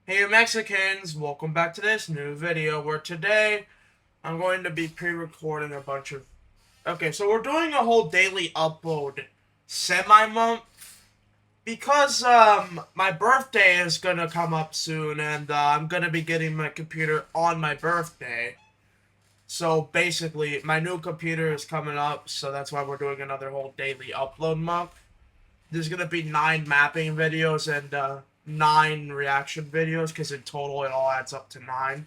Hey you Mexicans, welcome back to this new video where today I'm going to be pre-recording a bunch of... Okay, so we're doing a whole daily upload semi-month because my birthday is gonna come up soon and I'm gonna be getting my computer on my birthday. So basically my new computer is coming up, so that's why we're doing another whole daily upload month. There's gonna be 9 mapping videos and 9 reaction videos because in total it all adds up to 9.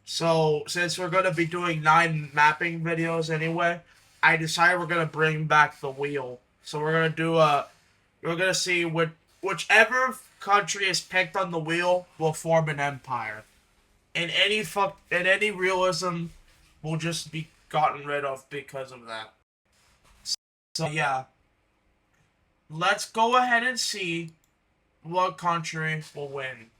So since we're gonna be doing 9 mapping videos anyway, I decided we're gonna bring back the wheel. So we're gonna see whichever country is picked on the wheel will form an empire. And any realism will just be gotten rid of because of that. So yeah, let's go ahead and see what country will win.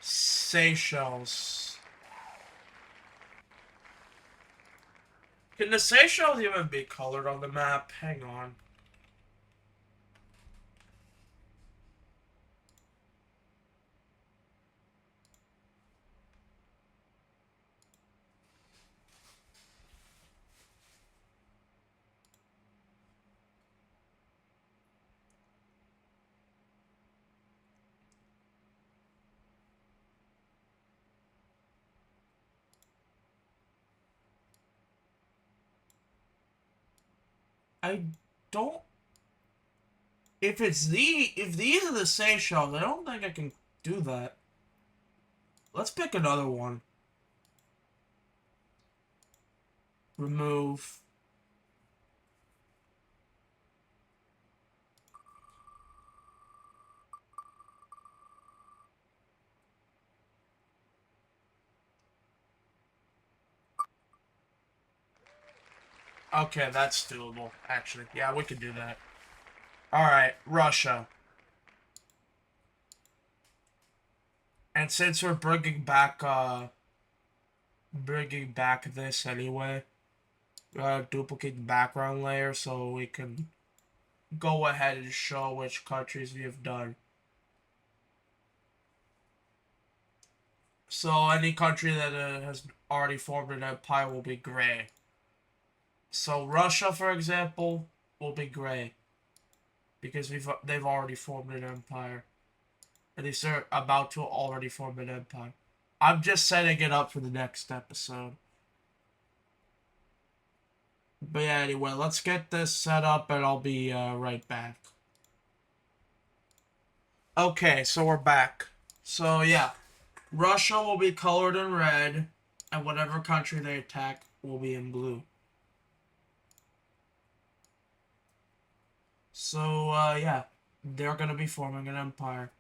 Seychelles. Can the Seychelles even be colored on the map? Hang on. I don't. If these are the Seychelles, I don't think I can do that. Let's pick another one. Remove. Okay, that's doable. Actually, yeah, we could do that. All right, Russia. And since we're bringing back this anyway, duplicate the background layer so we can go ahead and show which countries we have done. So any country that has already formed an empire will be gray. So Russia, for example, will be gray because they've already formed an empire. At least they're about to already form an empire. I'm just setting it up for the next episode. But yeah, anyway, let's get this set up and I'll be right back. Okay, so we're back. So yeah, Russia will be colored in red, and whatever country they attack will be in blue. So yeah, they're gonna be forming an empire.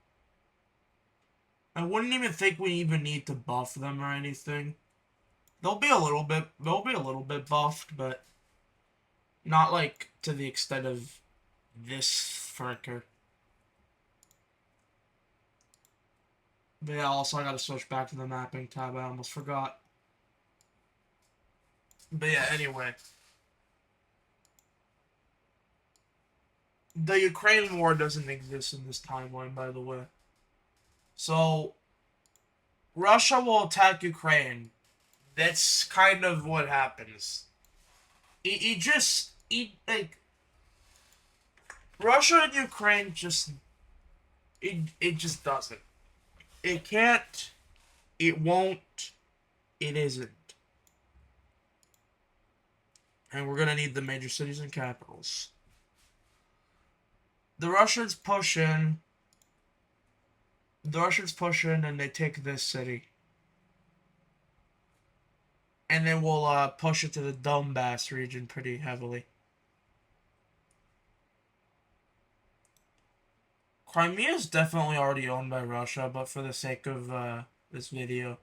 I wouldn't even think we even need to buff them or anything. They'll be a little bit buffed, but not like to the extent of this fricker. But yeah, also I gotta switch back to the mapping tab. I almost forgot. But yeah, anyway. The Ukraine war doesn't exist in this timeline, by the way. So, Russia will attack Ukraine. That's kind of what happens. Like, Russia and Ukraine it just doesn't. It can't, it won't, it isn't. And we're gonna need the major cities and capitals. The Russians push in. The Russians push in and they take this city. And then we'll push it to the Donbass region pretty heavily. Crimea is definitely already owned by Russia, but for the sake of this video,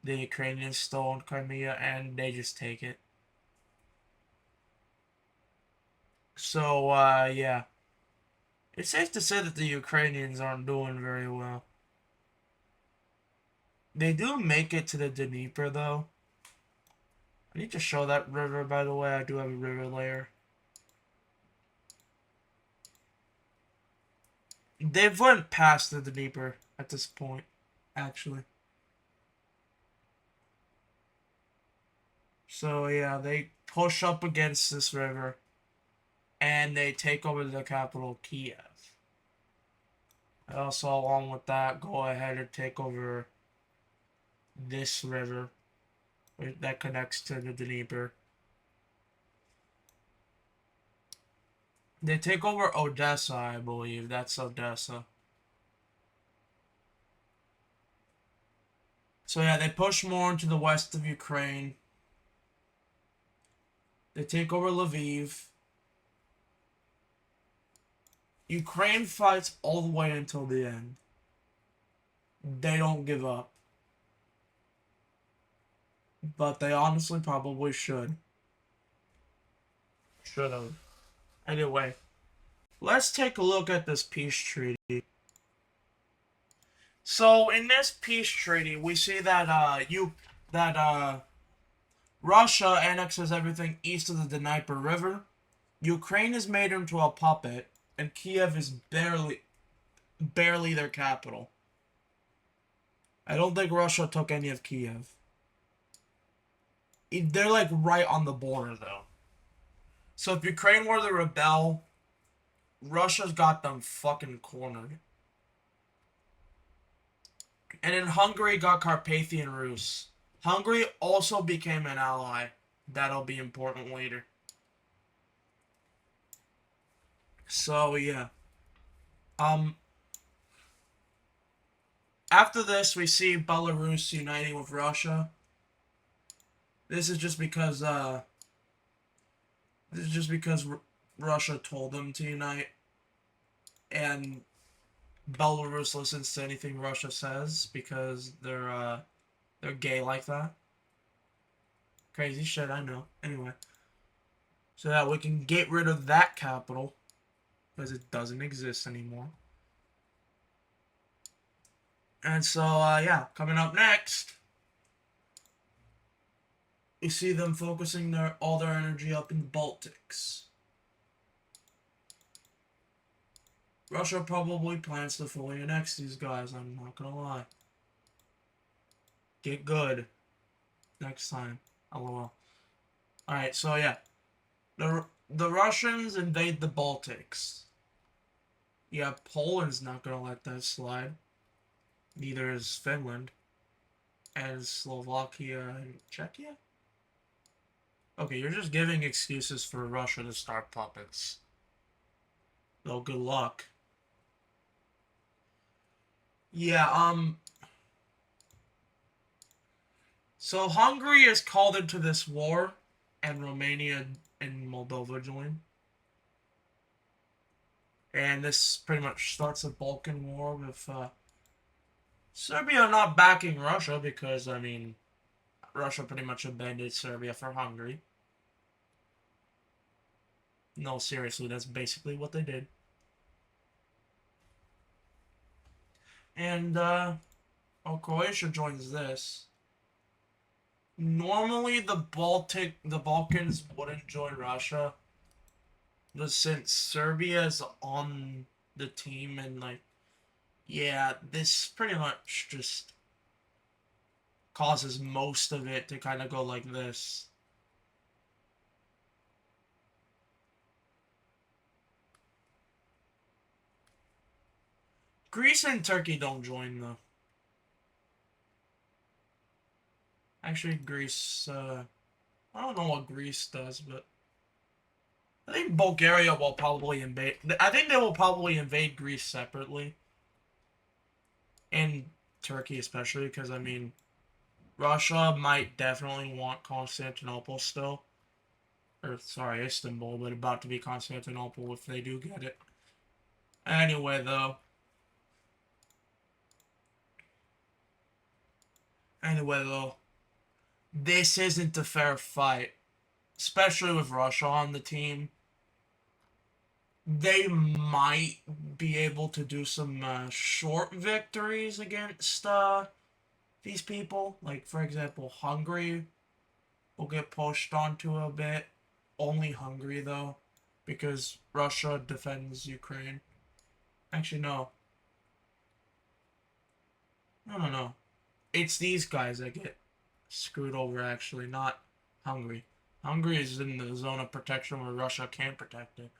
the Ukrainians still own Crimea and they just take it. So, yeah. It's safe to say that the Ukrainians aren't doing very well. They do make it to the Dnieper, though. I need to show that river, by the way. I do have a river layer. They've went past the Dnieper at this point, actually. So, yeah, they push up against this river, and they take over the capital, Kiev. Also, along with that, go ahead and take over this river that connects to the Dnieper. They take over Odessa, I believe. That's Odessa. So yeah, they push more into the west of Ukraine. They take over Lviv. Ukraine fights all the way until the end. They don't give up. But they honestly probably should. Should have. Anyway, let's take a look at this peace treaty. So in this peace treaty, we see that Russia annexes everything east of the Dnieper River. Ukraine is made into a puppet, and Kiev is barely their capital. I don't think Russia took any of Kiev. They're like right on the border though. So if Ukraine were to rebel, Russia's got them fucking cornered. And then Hungary got Carpathian Rus. Hungary also became an ally. That'll be important later. So yeah. After this, we see Belarus uniting with Russia. This is just because Russia told them to unite, and Belarus listens to anything Russia says because they're gay like that. Crazy shit, I know. Anyway, so that we can get rid of that capital because it doesn't exist anymore. And so, yeah, coming up next, we see them focusing all their energy up in the Baltics. Russia probably plans to fully annex these guys, I'm not gonna lie. Get good. Next time. LOL. Alright, so yeah. The Russians invade the Baltics. Yeah, Poland's not gonna let that slide. Neither is Finland. And Slovakia and Czechia? Okay, you're just giving excuses for Russia to start puppets. Well, good luck. Yeah, so Hungary is called into this war, and Romania and Moldova join. And this pretty much starts a Balkan war with Serbia not backing Russia because, I mean, Russia pretty much abandoned Serbia for Hungary. No, seriously, that's basically what they did. And, oh, Croatia joins this. Normally, the Balkans wouldn't join Russia. But since Serbia is on the team and, like, yeah, this pretty much just causes most of it to kind of go like this. Greece and Turkey don't join, though. Actually, Greece, I don't know what Greece does, but I think Bulgaria will probably invade. I think they will probably invade Greece separately. And Turkey especially, because, I mean, Russia might definitely want Constantinople still. Or, sorry, Istanbul, but about to be Constantinople if they do get it. Anyway, though. This isn't a fair fight. Especially with Russia on the team. They might be able to do some short victories against the these people. Like, for example, Hungary will get pushed onto a bit. Only Hungary, though, because Russia defends Ukraine. Actually, no. No. It's these guys that get screwed over, actually, not Hungary. Hungary is in the zone of protection where Russia can't protect it.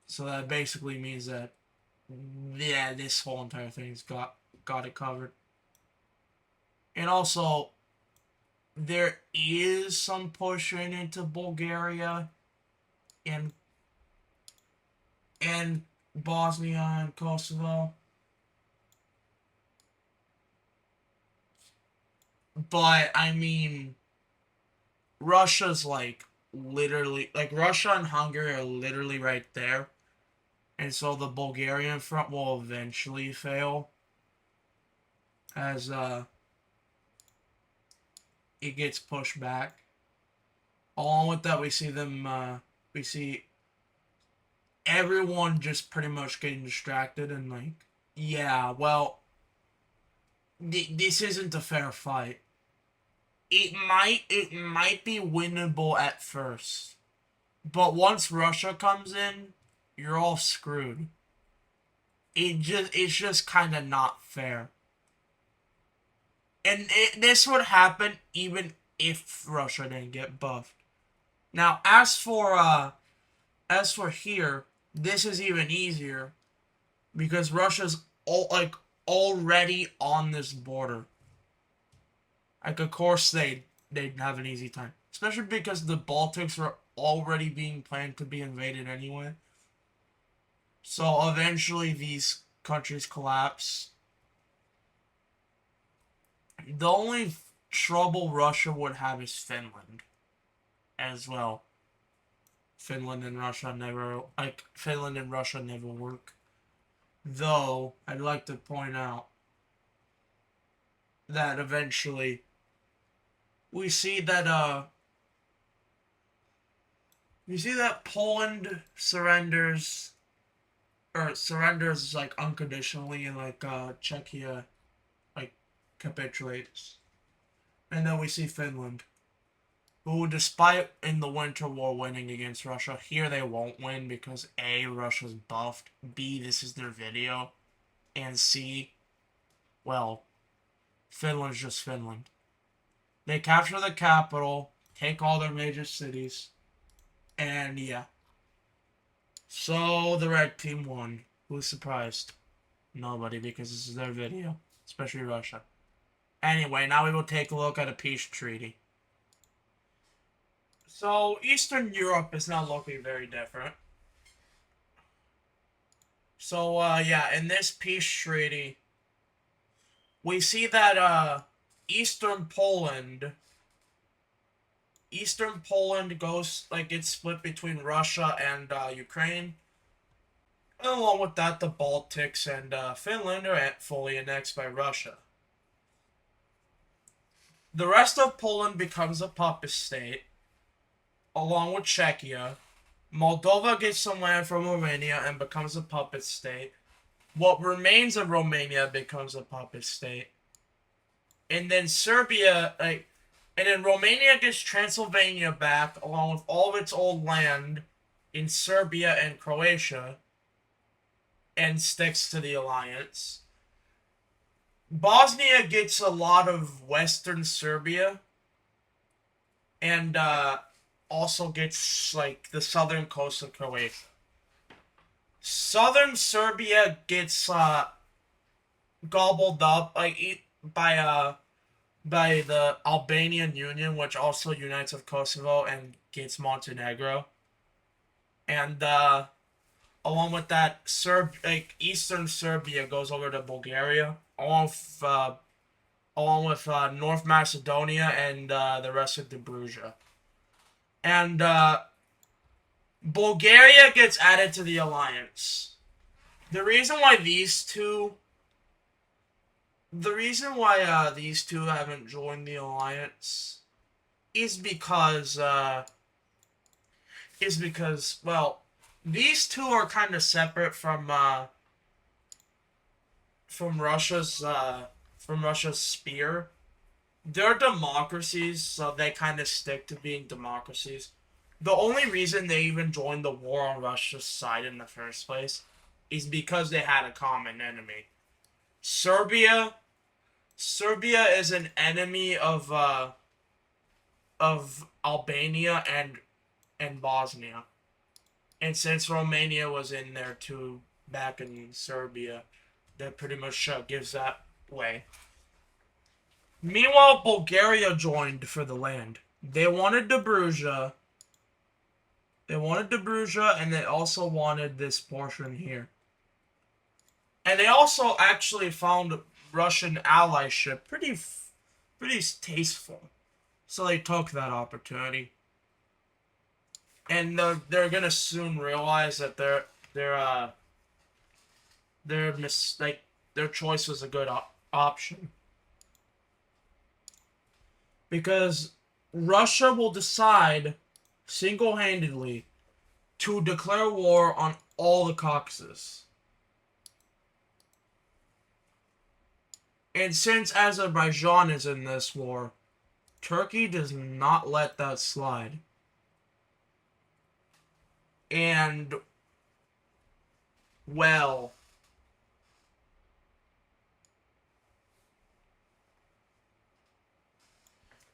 So that basically means that, yeah, this whole entire thing's got it covered. And also, there is some pushing into Bulgaria and Bosnia and Kosovo. But I mean, Russia's like literally, like, Russia and Hungary are literally right there. And so the Bulgarian front will eventually fail as it gets pushed back. Along with that, we see everyone just pretty much getting distracted and like, yeah, well, this isn't a fair fight. It might be winnable at first, but once Russia comes in, you're all screwed. It's just kind of not fair. And this would happen even if Russia didn't get buffed. Now, as for here, this is even easier because Russia's already on this border. Like, of course they'd have an easy time, especially because the Baltics were already being planned to be invaded anyway. So eventually these countries collapse. The only trouble Russia would have is Finland as well. Finland and Russia never work. Though I'd like to point out that eventually we see that Poland surrenders like unconditionally, and like Czechia like capitulates. And then we see Finland, who, despite in the Winter War winning against Russia, here they won't win because A, Russia's buffed, B, this is their video, and C, well, Finland's just Finland. They capture the capital, take all their major cities, and yeah. So the red team won. Who's surprised? Nobody, because this is their video, especially Russia. Anyway, now we will take a look at a peace treaty. So Eastern Europe is not looking very different. So yeah, in this peace treaty, we see that Eastern Poland goes, like, gets split between Russia and Ukraine. And along with that, the Baltics and Finland are fully annexed by Russia. The rest of Poland becomes a puppet state, along with Czechia. Moldova gets some land from Romania and becomes a puppet state. What remains of Romania becomes a puppet state. And then Romania gets Transylvania back, along with all of its old land in Serbia and Croatia, and sticks to the alliance. Bosnia gets a lot of Western Serbia, and also gets, like, the southern coast of Croatia. Southern Serbia gets gobbled up by the Albanian Union, which also unites with Kosovo and gets Montenegro. And along with that, Eastern Serbia goes over to Bulgaria, along with North Macedonia and the rest of Dobruja. And Bulgaria gets added to the alliance. The reason why these two haven't joined the alliance is because well, these two are kind of separate from from Russia's spear. They're democracies, so they kind of stick to being democracies. The only reason they even joined the war on Russia's side in the first place is because they had a common enemy. Serbia. Serbia is an enemy of Albania and Bosnia. And since Romania was in there too back in Serbia, that pretty much gives that way. Meanwhile, Bulgaria joined for the land. They wanted Dobruja. They wanted Dobruja, and they also wanted this portion here. And they also actually found Russian allyship pretty tasteful. So they took that opportunity. And they're gonna soon realize that their choice was a good option. Because Russia will decide single-handedly to declare war on all the Caucasus. And since Azerbaijan is in this war, Turkey does not let that slide. And, well,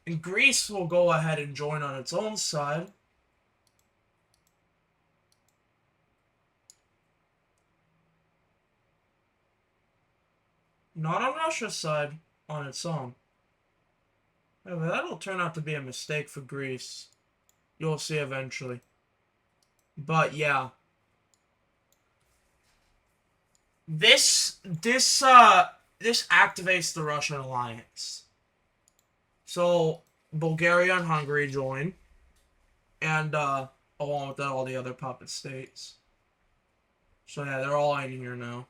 and Greece will go ahead and join on its own side. Not on Russia's side, on its own. Yeah, but that'll turn out to be a mistake for Greece. You'll see eventually. But yeah. This activates the Russian alliance. So Bulgaria and Hungary join. And along with that all the other puppet states. So yeah, they're all in here now.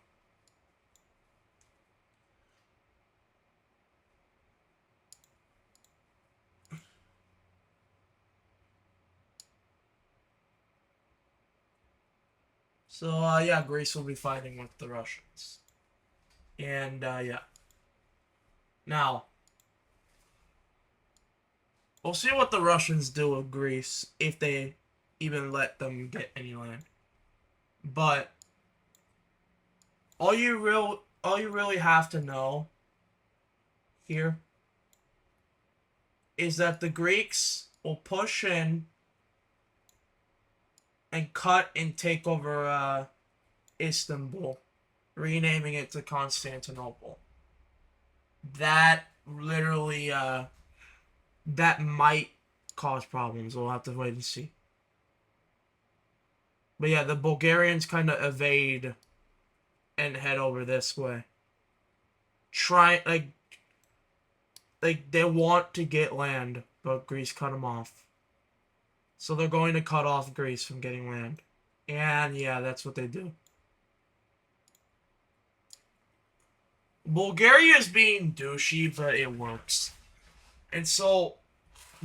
So, yeah, Greece will be fighting with the Russians. And, yeah. Now, we'll see what the Russians do with Greece, if they even let them get any land. But, all you really have to know here is that the Greeks will push in and cut and take over Istanbul, renaming it to Constantinople. That literally that might cause problems. We'll have to wait and see. But yeah, the Bulgarians kind of evade and head over this way. Like they want to get land, but Greece cut them off. So they're going to cut off Greece from getting land. And yeah, that's what they do. Bulgaria is being douchey, but it works. And so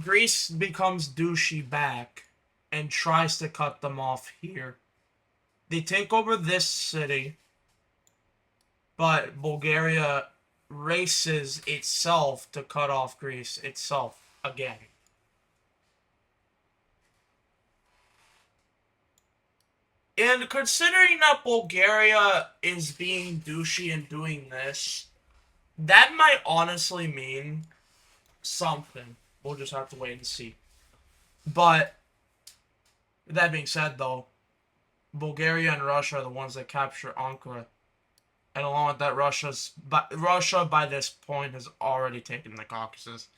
Greece becomes douchey back and tries to cut them off here. They take over this city, but Bulgaria races itself to cut off Greece itself again. And considering that Bulgaria is being douchey and doing this, that might honestly mean something. We'll just have to wait and see. But, with that being said, though, Bulgaria and Russia are the ones that capture Ankara. And along with that, Russia by this point has already taken the Caucasus.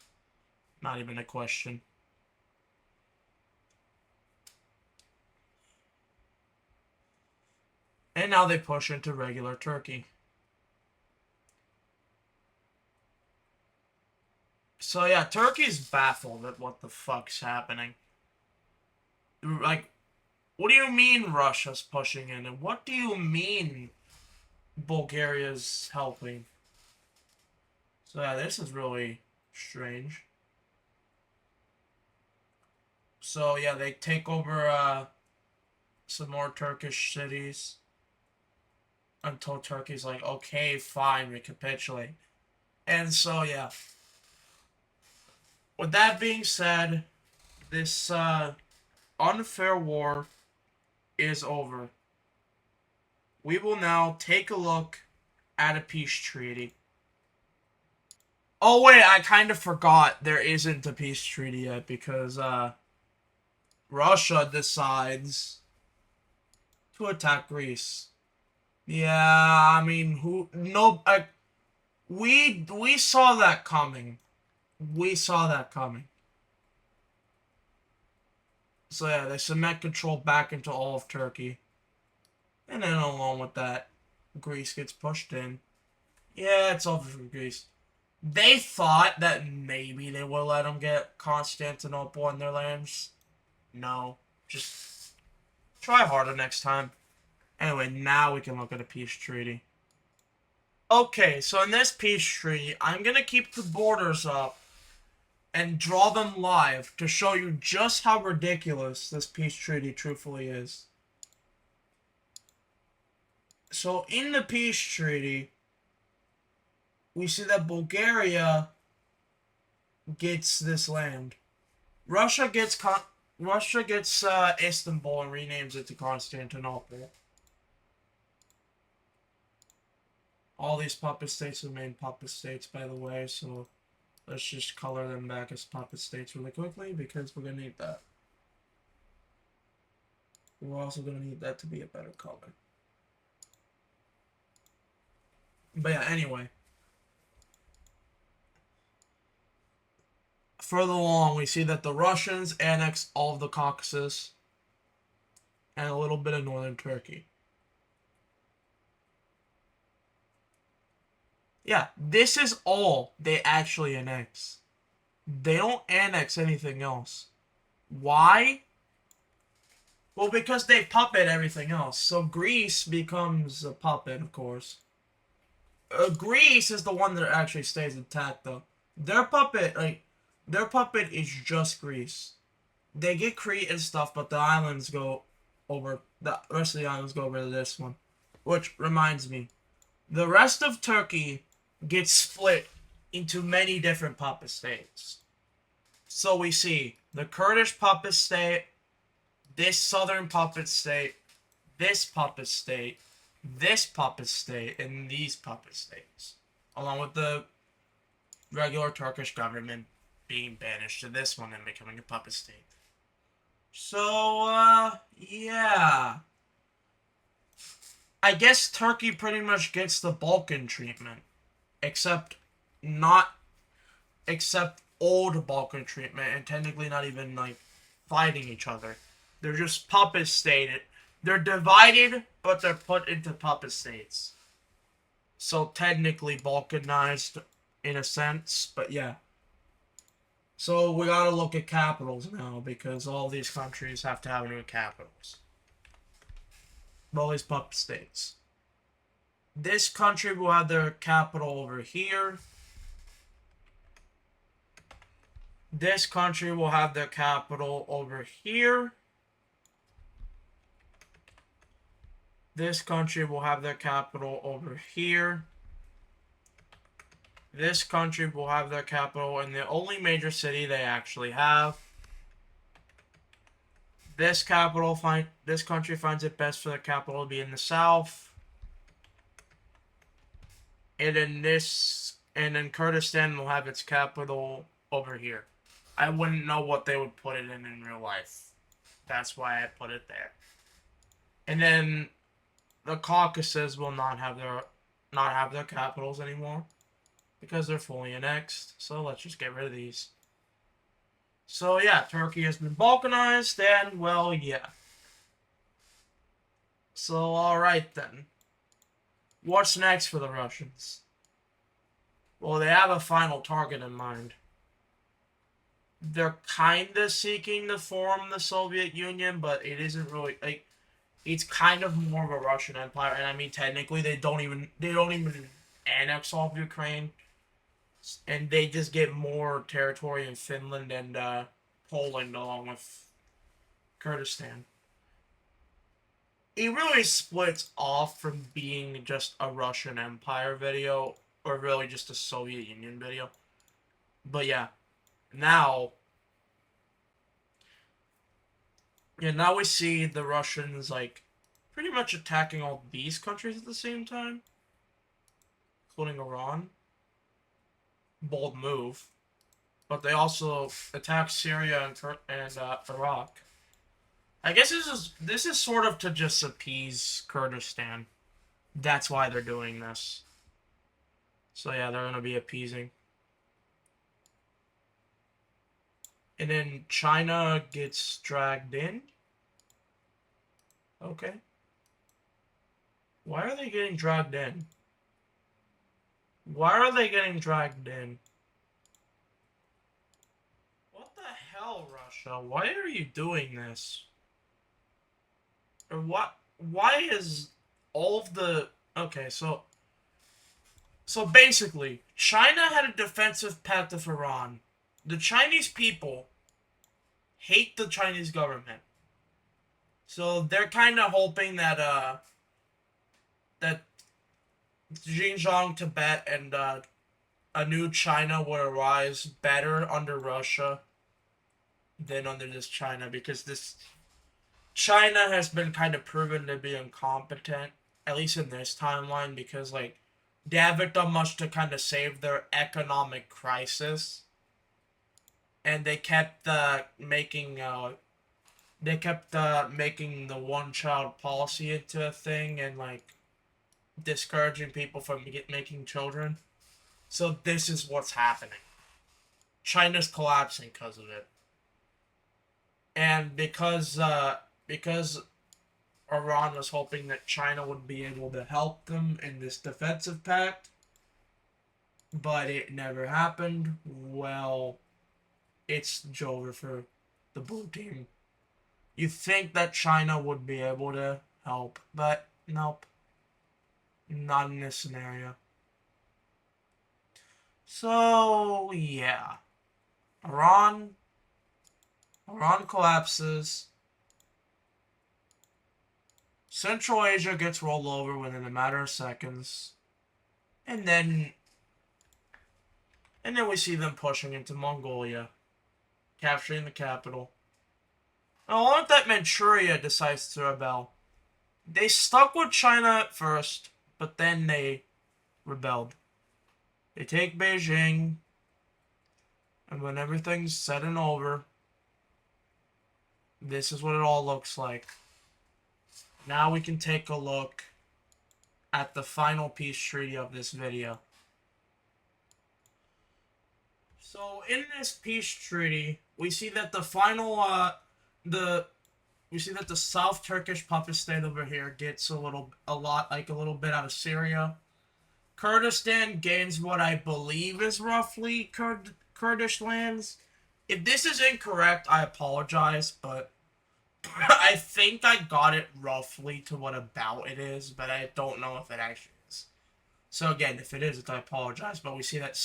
Not even a question. And now they push into regular Turkey. So yeah, Turkey's baffled at what the fuck's happening. Like, what do you mean Russia's pushing in? And what do you mean Bulgaria's helping? So yeah, this is really strange. So yeah, they take over some more Turkish cities. until Turkey's like, okay, fine, we capitulate. And so, yeah. With that being said, this unfair war is over. We will now take a look at a peace treaty. Oh wait, I kind of forgot there isn't a peace treaty yet because Russia decides to attack Greece. Yeah, I mean, we saw that coming. We saw that coming. So yeah, they cement control back into all of Turkey. And then along with that, Greece gets pushed in. Yeah, it's over for Greece. They thought that maybe they would let them get Constantinople and their lands. No. Just try harder next time. Anyway, now we can look at a peace treaty. Okay, so in this peace treaty, I'm going to keep the borders up and draw them live to show you just how ridiculous this peace treaty truthfully is. So in the peace treaty, we see that Bulgaria gets this land. Russia gets Istanbul and renames it to Constantinople. All these puppet states remain puppet states, by the way, so let's just color them back as puppet states really quickly, because we're going to need that. We're also going to need that to be a better color. But yeah, anyway. Further along, we see that the Russians annexed all of the Caucasus and a little bit of northern Turkey. Yeah, this is all they actually annex. They don't annex anything else. Why? Well, because they puppet everything else. So Greece becomes a puppet, of course. Greece is the one that actually stays intact, though. Their puppet is just Greece. They get Crete and stuff, but the islands go over. The rest of the islands go over to this one. Which reminds me, the rest of Turkey gets split into many different puppet states. So we see the Kurdish puppet state, this southern puppet state, this puppet state, this puppet state, and these puppet states. Along with the regular Turkish government being banished to this one and becoming a puppet state. So, yeah. I guess Turkey pretty much gets the Balkan treatment. Except old Balkan treatment, and technically not even, like, fighting each other. They're just puppet stated. They're divided, but they're put into puppet states. So technically Balkanized in a sense, but yeah. So we gotta look at capitals now, because all these countries have to have new capitals. All these puppet states. This country will have their capital over here. This country will have their capital over here. This country will have their capital over here. This country will have their capital in the only major city they actually have. This country finds it best for their capital to be in the south. And then Kurdistan will have its capital over here. I wouldn't know what they would put it in real life. That's why I put it there. And then the Caucasus will not have their capitals anymore, because they're fully annexed. So let's just get rid of these. So yeah, Turkey has been Balkanized, and well, yeah. So alright then. What's next for the Russians? Well, they have a final target in mind. They're kinda seeking to form the Soviet Union, but it isn't really, like, it's kind of more of a Russian empire, and I mean technically they don't even annex all of Ukraine, and they just get more territory in Finland and Poland along with Kurdistan. it really splits off from being just a Russian Empire video or really just a Soviet Union video. But yeah, now now we see the Russians like pretty much attacking all these countries at the same time, including Iran. Bold move. But they also attack Syria and Iraq. I guess this is sort of to just appease Kurdistan. That's why they're doing this. So yeah, they're gonna be appeasing. And then China gets dragged in. Okay. Why are they getting dragged in? Why are they getting dragged in? What the hell, Russia? Why are you doing this? Or what? Why is all of the... Okay, so basically, China had a defensive pact with Iran. The Chinese people hate the Chinese government. So they're kind of hoping that that Xinjiang, Tibet, and a new China will arise better under Russia than under this China, because this China has been kind of proven to be incompetent, at least in this timeline, because like they haven't done much to kind of save their economic crisis, and they kept making the one-child policy into a thing and like discouraging people from making children. So this is what's happening. China's collapsing because of it, and because Iran was hoping that China would be able to help them in this defensive pact, but it never happened. Well, it's over for the blue team. You think that China would be able to help, but nope. Not in this scenario. So, yeah. Iran collapses. Central Asia gets rolled over within a matter of seconds. And then we see them pushing into Mongolia, capturing the capital. Along that, Manchuria decides to rebel. They stuck with China at first, but then they rebelled. They take Beijing, and when everything's said and over, this is what it all looks like. Now we can take a look at the final peace treaty of this video. So in this peace treaty, we see that the final we see that the South Turkish puppet state over here gets a little bit out of Syria. Kurdistan gains what I believe is roughly Kurdish lands. If this is incorrect, I apologize, but I think I got it roughly to what about it is, but I don't know if it actually is. So again, if it is, I apologize. But we see that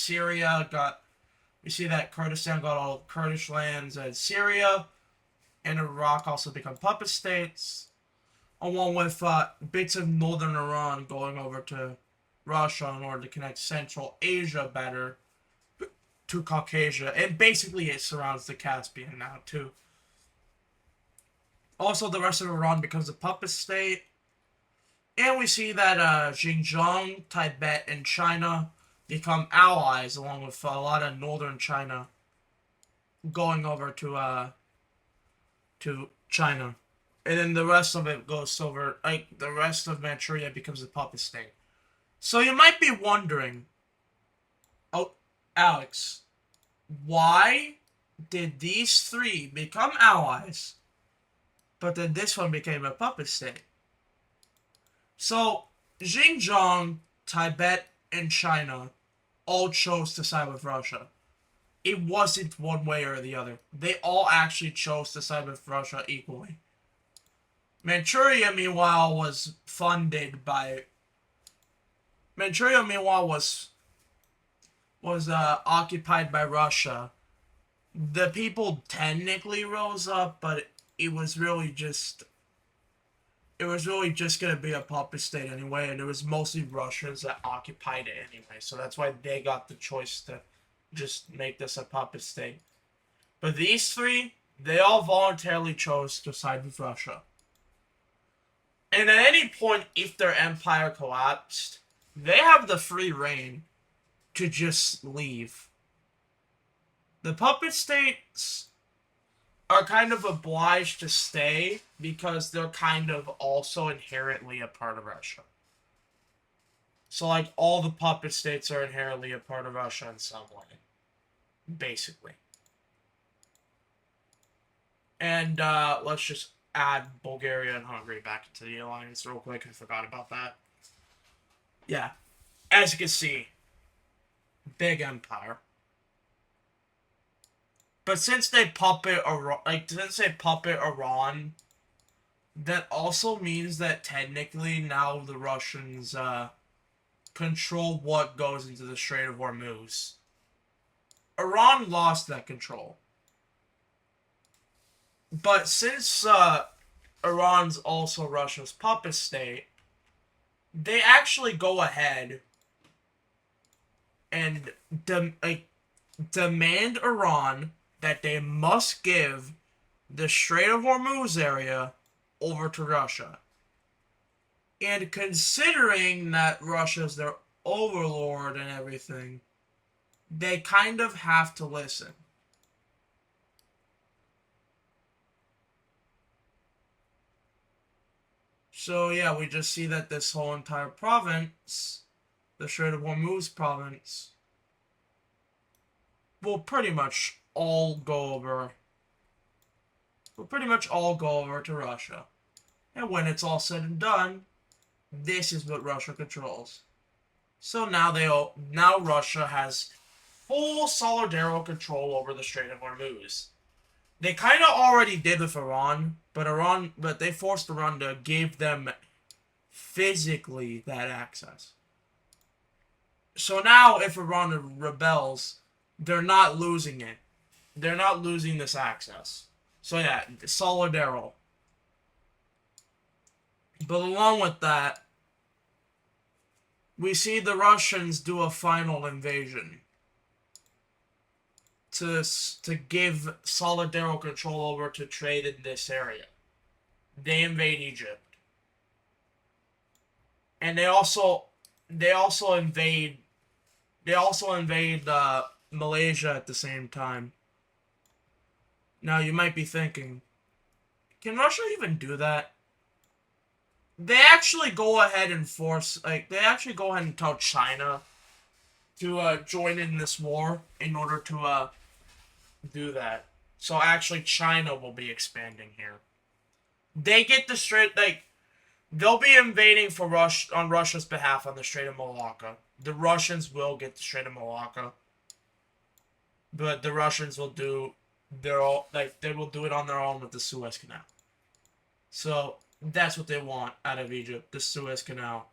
Kurdistan got all Kurdish lands, and Syria and Iraq also become puppet states, along with bits of northern Iran going over to Russia in order to connect Central Asia better to Caucasia, and basically it surrounds the Caspian now too. Also, the rest of Iran becomes a puppet state, and we see that Xinjiang, Tibet, and China become allies, along with a lot of northern China going over to China, and then the rest of it goes over. Like the rest of Manchuria becomes a puppet state. So you might be wondering, oh, Alex, why did these three become allies, but then this one became a puppet state? So, Xinjiang, Tibet, and China all chose to side with Russia. It wasn't one way or the other. They all actually chose to side with Russia equally. Manchuria, meanwhile, was occupied by Russia. The people technically rose up, but it was really just it was really just going to be a puppet state anyway, and it was mostly Russians that occupied it anyway, so that's why they got the choice to just make this a puppet state. But these three, they all voluntarily chose to side with Russia. And at any point, if their empire collapsed, they have the free reign to just leave. The puppet states are kind of obliged to stay because they're kind of also inherently a part of Russia. So, like, all the puppet states are inherently a part of Russia in some way. Basically. And let's just add Bulgaria and Hungary back into the alliance real quick. I forgot about that. Yeah. As you can see, big empire. But since they puppet Iran, that also means that technically now the Russians control what goes into the Strait of Hormuz. Iran lost that control. But since Iran's also Russia's puppet state, they actually go ahead and demand Iran that they must give the Strait of Hormuz area over to Russia. And considering that Russia's their overlord and everything, they kind of have to listen. So yeah, we just see that this whole entire province, the Strait of Hormuz province, will pretty much all go over to Russia. And when it's all said and done, this is what Russia controls. So now Russia has full Solidaro control over the Strait of Hormuz. They kind of already did with Iran, but they forced Iran to give them physically that access. So now if Iran rebels, they're not losing it. They're not losing this access. So yeah, Solidaro. But along with that, we see the Russians do a final invasion to give Solidaro control over to trade in this area. They invade Egypt. And they also invade Malaysia at the same time. Now you might be thinking, can Russia even do that? They actually go ahead and tell China to join in this war in order to do that. So actually China will be expanding here. They get the Strait, they'll be invading on Russia's behalf on the Strait of Malacca. The Russians will get the Strait of Malacca. But the Russians will do they will do it on their own with the Suez Canal. So that's what they want out of Egypt, the Suez Canal.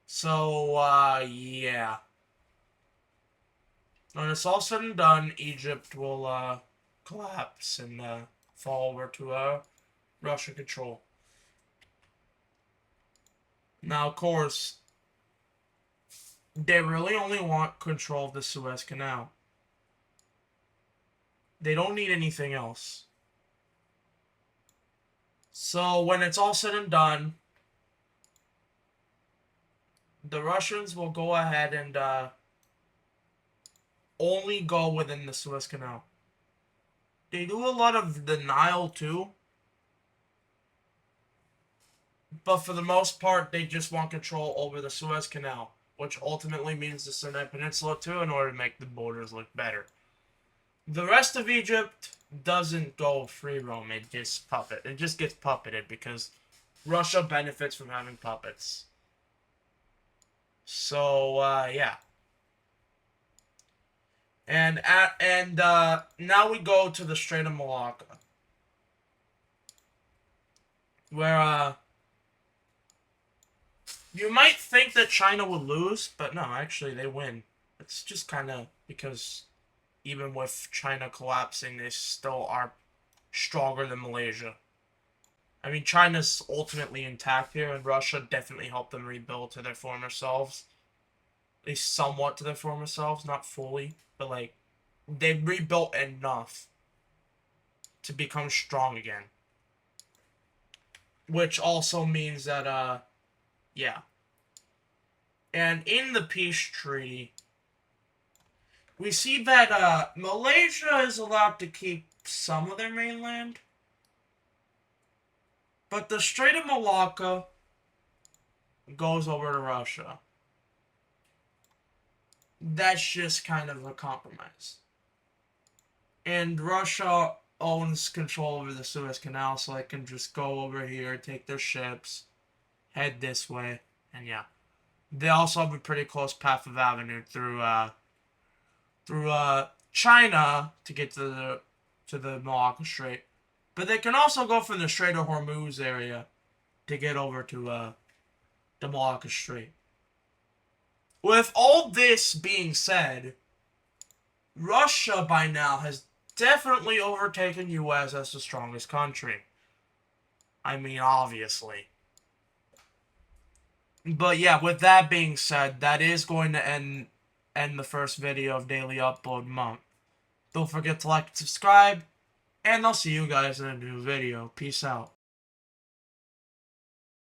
So yeah. When it's all said and done, Egypt will collapse and fall over to Russian control. Now, of course, they really only want control of the Suez Canal. They don't need anything else. So when it's all said and done, the Russians will go ahead and only go within the Suez Canal. They do a lot of the Nile too. But for the most part, they just want control over the Suez Canal, which ultimately means the Sinai Peninsula too, in order to make the borders look better. The rest of Egypt doesn't go free roam. It just gets puppeted because Russia benefits from having puppets. So yeah. And now we go to the Strait of Malacca, where you might think that China would lose, but no, actually they win. It's just kind of because even with China collapsing, they still are stronger than Malaysia. I mean, China's ultimately intact here, and Russia definitely helped them rebuild to their former selves. At least somewhat to their former selves, not fully, but like, they rebuilt enough to become strong again. Which also means that, yeah. And in the peace treaty, we see that, Malaysia is allowed to keep some of their mainland, but the Strait of Malacca goes over to Russia. That's just kind of a compromise. And Russia owns control over the Suez Canal, so they can just go over here, take their ships, head this way, and yeah. They also have a pretty close path of avenue through China to get to the Malacca Strait. But they can also go from the Strait of Hormuz area to get over to the Malacca Strait. With all this being said, Russia by now has definitely overtaken US as the strongest country. I mean, obviously. But yeah, with that being said, that is going to end the first video of Daily Upload Month. Don't forget to like and subscribe, and I'll see you guys in a new video. Peace out.